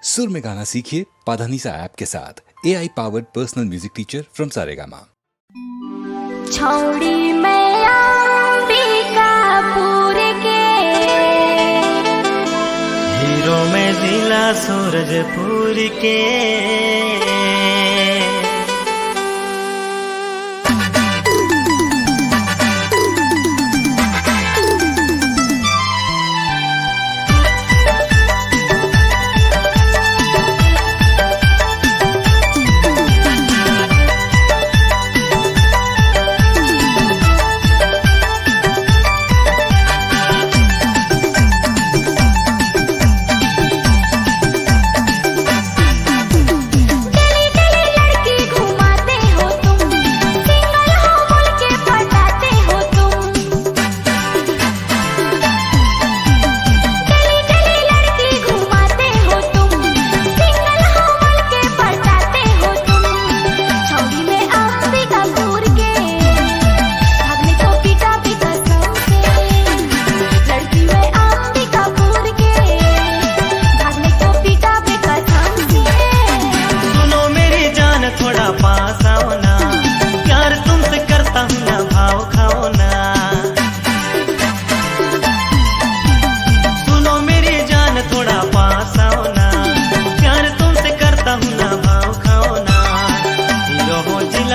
सुर में गाना सीखिए पाधानीसा ऐप के साथ। AI powered personal music teacher from Saregama. छौड़ी मैं अंबिकापुर के, हीरो में जिला सूरजपुर के।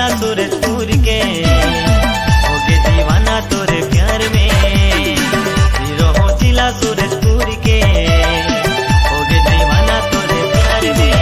सूरजपुर के होगे दीवाना तोरे प्यार में, हीरो हो जिला सूरजपुर के होगे दीवाना तोरे प्यार में।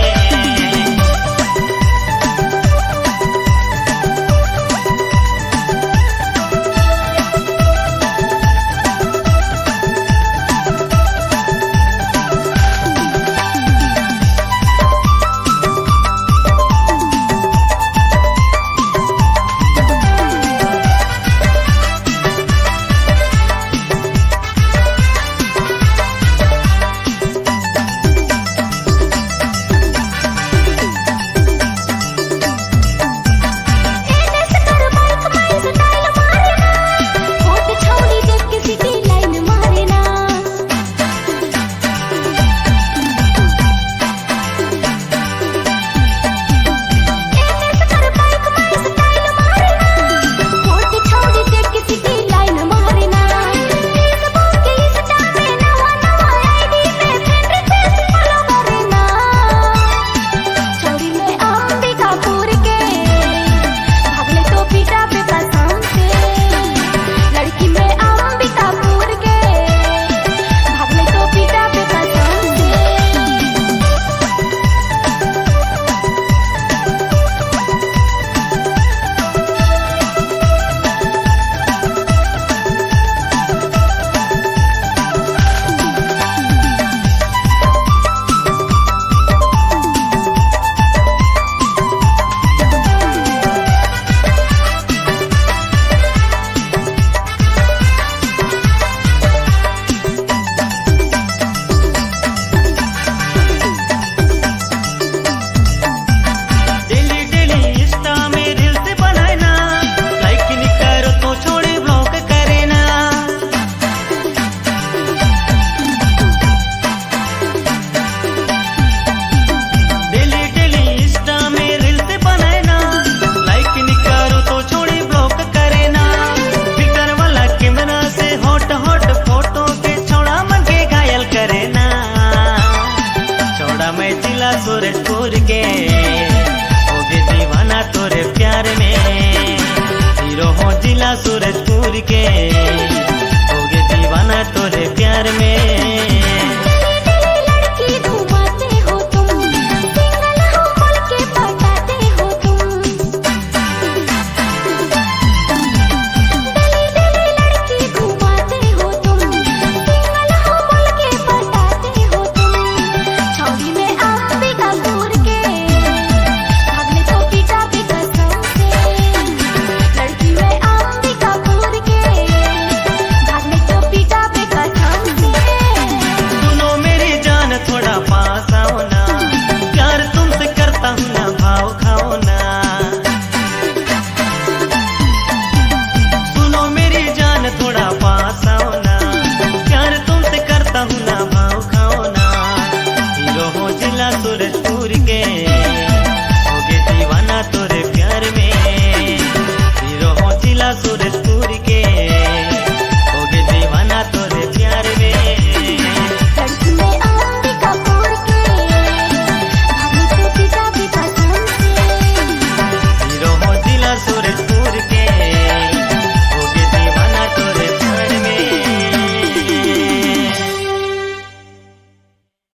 सूरजपुर के होगे दीवाना तोरे प्यार में, हीरो हो जिला सूरजपुर के होगे दीवाना तोरे प्यार में। जिला सूरजपुर के हो गए दीवाना तोरे प्यार में। हीरो हो जिला सूरजपुर